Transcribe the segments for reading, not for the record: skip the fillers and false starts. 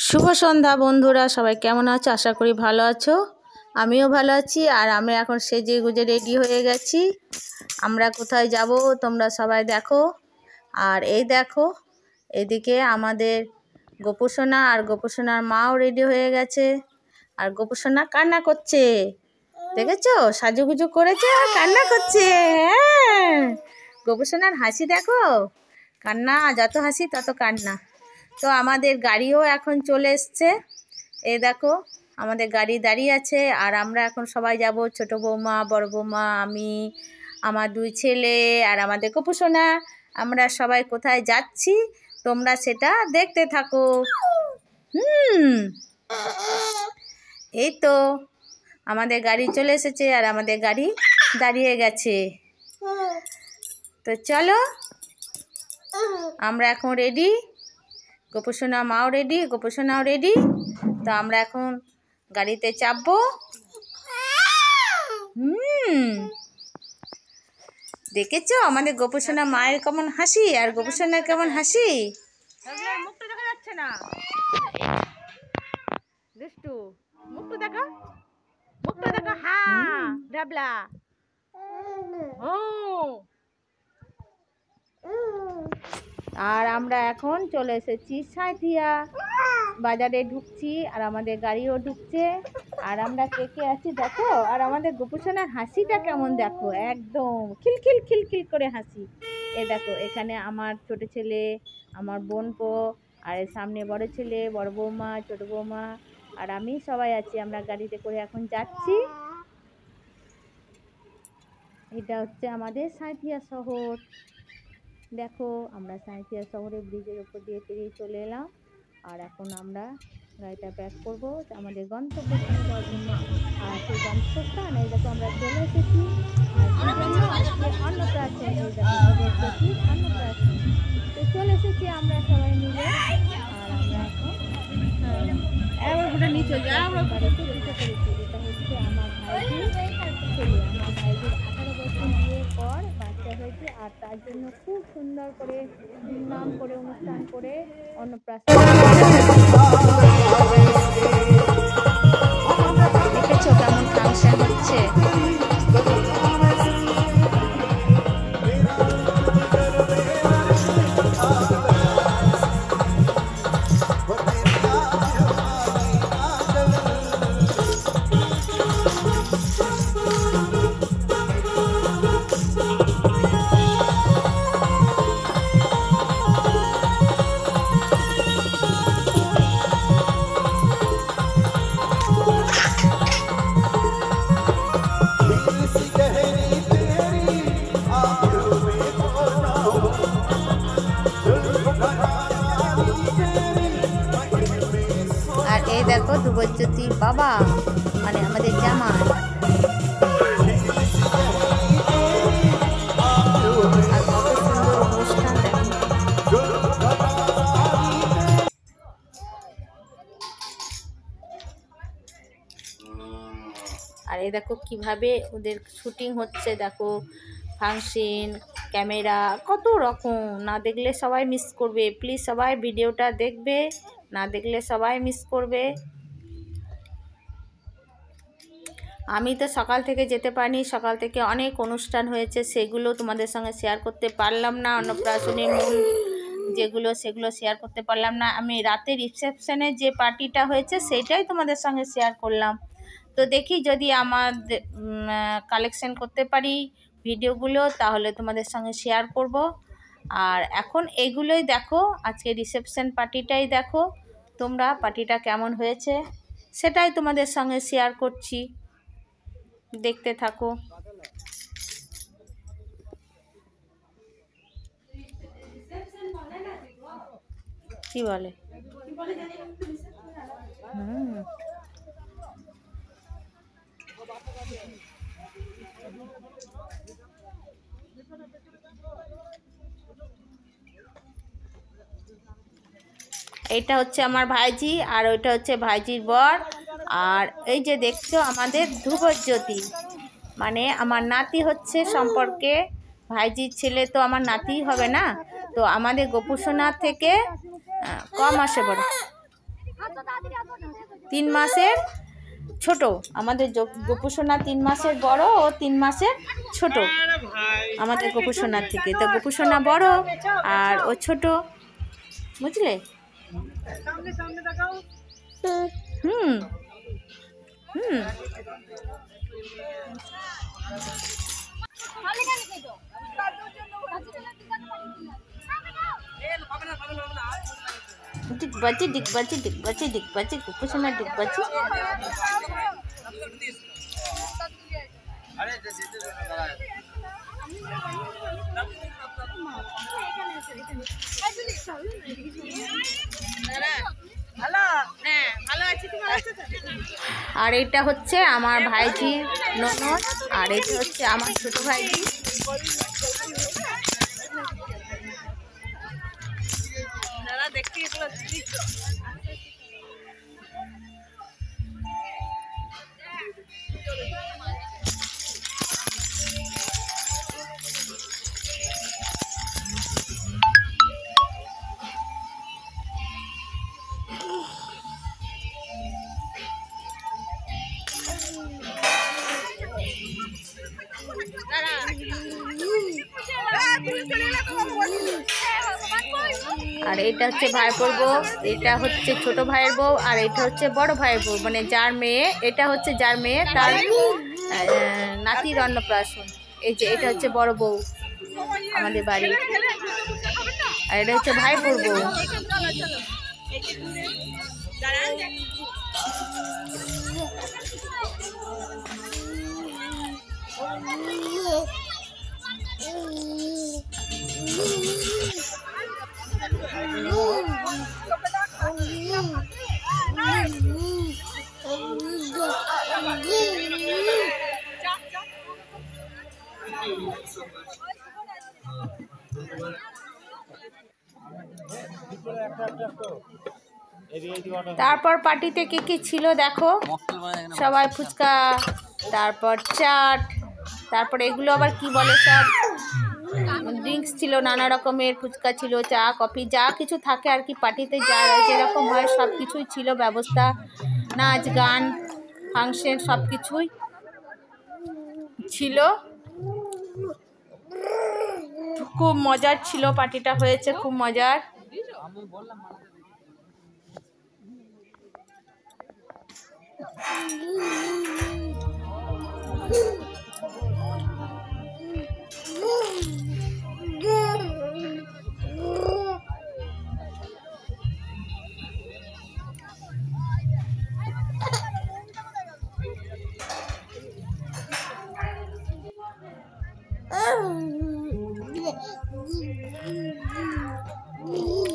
শুভ সন্ধ্যা বন্ধুরা, সবাই কেমন আছো? আশা করি ভালো আছো। আমিও ভালো আছি। আর আমি এখন সেজে গুজে রেডি হয়ে গেছি। আমরা কোথায় যাব তোমরা সবাই দেখো। আর এই দেখো, এদিকে আমাদের গোপুসোনা আর গোপুসোনার মাও রেডি হয়ে গেছে। আর গোপুসোনা কান্না করছে, দেখেছো? সাজুগুজু করেছে আর কান্না করছে। হ্যাঁ, গোপুসোনার হাসি দেখো, কান্না যত হাসি তত কান্না। তো আমাদের গাড়িও এখন চলে এসছে। এই দেখো, আমাদের গাড়ি দাঁড়িয়ে আছে। আর আমরা এখন সবাই যাব, ছোট বৌমা, বড় বৌমা, আমি, আমার দুই ছেলে আর আমাদের গোপুসোনা। আমরা সবাই কোথায় যাচ্ছি তোমরা সেটা দেখতে থাকো। এই তো আমাদের গাড়ি চলে এসেছে আর আমাদের গাড়ি দাঁড়িয়ে গেছে। তো চলো, আমরা এখন রেডি। গোপুসোনা মাও রেডি, গোপুসোনাও রেডি। তো আমরা এখন গাড়িতে চাপবো। দেখেছো আমাদের গোপুসোনা মায়ের কেমন হাসি আর গোপুসোনার কেমন হাসি? মুখটা দেখা যাচ্ছে না, দুষ্টু। মুখটা দেখা, মুখটা দেখা। হ্যাঁ ডাবলা। আর আমরা এখন চলে এসেছি সাঁইথিয়া বাজারে, ঢুকছি আর আমাদের গাড়িও ঢুকছে। আর আমরা কে কে আছি দেখো। আর আমাদের গোপুসোনার হাসিটা কেমন দেখো, একদম খিলখিল খিলখিল করে হাসি। এ দেখো, এখানে আমার ছোট ছেলে, আমার বোনপো, আর সামনে বড় ছেলে, বড় বৌমা, ছোট বৌমা আর আমি সবাই আছি। আমরা গাড়িতে করে এখন যাচ্ছি। এটা হচ্ছে আমাদের সাঁইথিয়া শহর। দেখো, আমরা সাঁইথিয়া শহরে ব্রিজের উপর দিয়ে পেরিয়ে চলে এলাম। আর এখন আমরা গাড়িটা ব্যাক করবো আমাদের গন্তব্যস্থানে যাওয়ার জন্য। আর সেই গন্তব্যস্থান, এই দেখো আমরা চলে এসেছি অন্নপ্রাশন। এই দেখো অন্নপ্রাশন। তো চলে এসেছি আমরা সবাই মিলে। আর আমরা এখন নিয়ে চলে বাড়িতে ঢুকে পড়েছি। এটা হচ্ছে আমার ভাইজির ছেলে। আমার ভাইজির 18 বছর বিয়ের পর বাচ্চা হয়েছে। আর তার জন্য খুব সুন্দর করে ধুমধাম করে অনুষ্ঠান করে অন্নপ্রাশন। দেখেছো কেমন ফাংশন হচ্ছে? আর এই দেখো ধ্রুবজ্যোতির বাবা, মানে আমাদের জামাই। আর কত সুন্দর অনুষ্ঠান দেখো। আর এই দেখো কিভাবে ওদের শুটিং হচ্ছে, দেখো ফাংশন, ক্যামেরা, কত রকম। না দেখলে সবাই মিস করবে। প্লিজ সবাই ভিডিওটা দেখবে, না দেখলে সবাই মিস করবে। আমি তো সকাল থেকে যেতে পারিনি, সকাল থেকে অনেক অনুষ্ঠান হয়েছে, সেগুলো তোমাদের সঙ্গে শেয়ার করতে পারলাম না। অন্নপ্রাশনের মূল যেগুলো, সেগুলো শেয়ার করতে পারলাম না। আমি রাতে রিসেপশনে যে পার্টিটা হয়েছে সেইটাই তোমাদের সঙ্গে শেয়ার করলাম। তো দেখি যদি আমাদের কালেকশন করতে পারি ভিডিওগুলো, তাহলে তোমাদের সঙ্গে শেয়ার করব। আর এখন এগুলোই দেখো, আজকে রিসেপশন পার্টিটাই দেখো তোমরা, পার্টিটা কেমন হয়েছে সেটাই তোমাদের সঙ্গে শেয়ার করছি, দেখতে থাকো। কি বলে? এইটা হচ্ছে আমার ভাইজি আর ওইটা হচ্ছে ভাইজির বর। আর এই যে দেখছো আমাদের ধ্রুবজ্যোতি, মানে আমার নাতি হচ্ছে সম্পর্কে। ভাইজির ছেলে তো আমার নাতিই হবে না। তো আমাদের গোপুসোনা থেকে কম আসে বড়। 3 মাসের ছোট। আমাদের গোপুসোনা 3 মাসের বড় ও 3 মাসের ছোট আমাদের গোপুসোনার থেকে। তো গোপুসোনা বড় আর ও ছোট, বুঝলে? হুম হুম ডিগবাজি ডিগবাজি ডিগবাজি ডিগবাজি গোপুসোনা ডিগবাজি। আর এটা হচ্ছে আমার ভাইজি ননদ, আর এটা হচ্ছে আমার ছোট ভাইজি। আর এটা হচ্ছে ভাইপোর বউ, এটা হচ্ছে ছোট ভাইয়ের বউ, আর এটা হচ্ছে বড় ভাইয়ের বউ, মানে যার মেয়ে, এটা হচ্ছে যার মেয়ে তার নাতির অন্নপ্রাশন। এই যে এটা হচ্ছে বড় বউ আমাদের বাড়ির, আর এটা হচ্ছে ভাইপোর বউ। তারপর পার্টিতে কে কে ছিল দেখো, সবাই ফুচকা, তারপর চাট, তারপর এগুলো আবার কি বলে সব ড্রিঙ্কস ছিল, নানা রকমের ফুচকা ছিল, চা কফি যা কিছু থাকে আর কি পার্টিতে, যা যেরকম হয় সব কিছুই ছিল ব্যবস্থা, নাচ গান ফাংশন সব কিছুই ছিল। খুব মজার ছিল পার্টিটা, হয়েছে খুব মজার।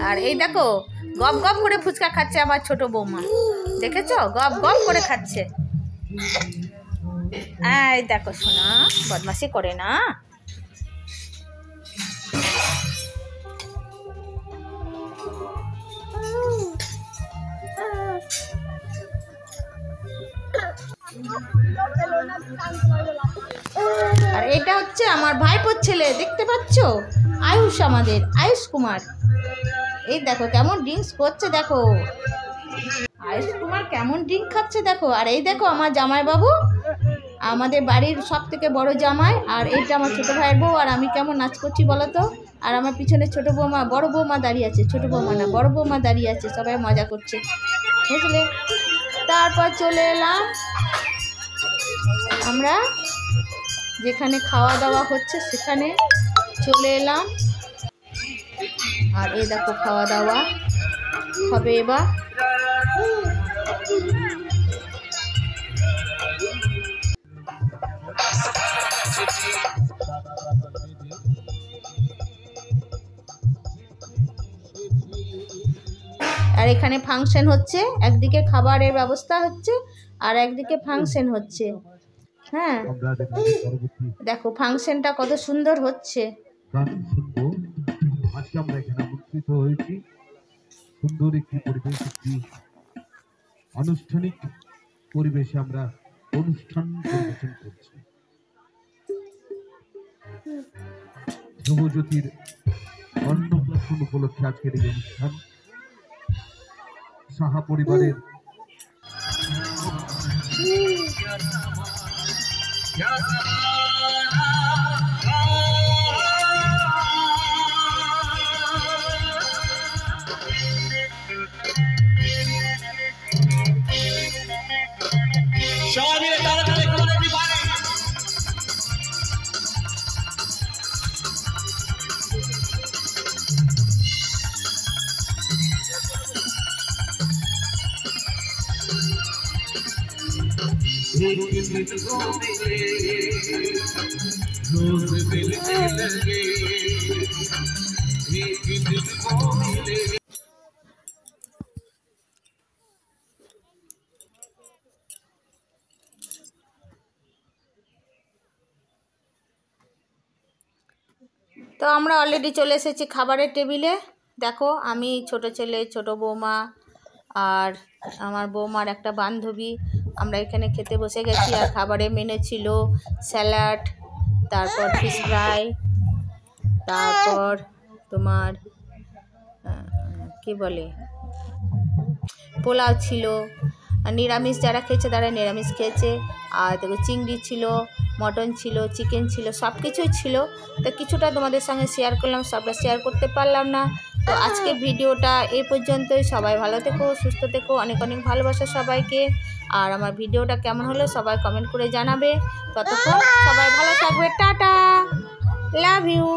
আর এই দেখো গপ গপ করে ফুচকা খাচ্ছে আমার ছোট বৌমা, দেখেছো গপ গপ করে খাচ্ছে। এই দেখো শোনা, বদমাশি করে না। আর এটা হচ্ছে আমার ভাইপোর ছেলে, দেখতে পাচ্ছ আয়ুষ, আমাদের আয়ুষ কুমার। এই দেখো কেমন ড্রিঙ্কস করছে, দেখো আয়ুষ কুমার কেমন ড্রিঙ্ক খাচ্ছে দেখো। আর এই দেখো আমার জামাই বাবু, আমাদের বাড়ির সব থেকে বড় জামাই, আর এইটা আমার ছোট ভাইয়ের বউ। আর আমি কেমন নাচ করছি বলো তো। আর আমার পিছনে ছোট বৌমা, বড় বৌমা দাঁড়িয়ে আছে, ছোট বৌমা না বড় বৌমা দাঁড়িয়ে আছে, সবাই মজা করছে, বুঝলে। তারপর চলে এলাম আমরা যেখানে খাওয়া দাওয়া হচ্ছে সেখানে চলে এলাম। আর এই দেখো খাওয়া দাওয়া হবে এবার। আর এখানে ফাংশন হচ্ছে, একদিকে খাবারের ব্যবস্থা হচ্ছে আর একদিকে ফাংশন হচ্ছে। হ্যাঁ দেখো ফাংশনটা কত সুন্দর হচ্ছে। আজকে আমরা এখানে উপস্থিত হয়েছি, সুন্দর একটি পরিবেশ, একটি আনুষ্ঠানিক পরিবেশে আমরা অনুষ্ঠান পরিবেশন করছি। ধ্রুবজ্যোতির অন্নপ্রাশন উপলক্ষে আজকের এই অনুষ্ঠান সাহা পরিবারের তো আমরা অলরেডি চলে এসেছি খাবারের টেবিলে। দেখো আমি ছোট ছেলে, ছোট বৌমা আর আমার বৌমার একটা বান্ধবী আমরা এখানে খেতে বসে গেছি। আর খাবারের মেনু ছিল স্যালাড, তারপর ফিশ ফ্রাই, তারপর তোমার কি বলে পোলাও ছিল। নিরামিষ যারা খেয়েছে তারা নিরামিষ খেয়েছে। আর দেখো চিংড়ি ছিল, মটন ছিল, চিকেন ছিল, সব কিছুই ছিল। তো কিছুটা তোমাদের সঙ্গে শেয়ার করলাম, সবটা শেয়ার করতে পারলাম না। তো আজকে ভিডিওটা এই পর্যন্তই। সবাই ভালো থেকো, সুস্থ থেকো, অনেক অনেক ভালোবাসা সবাইকে। আর আমার ভিডিওটা কেমন হলো সবাই কমেন্ট করে জানাবে। ততক্ষণ সবাই ভালো থাকবে। টাটা, লাভ ইউ।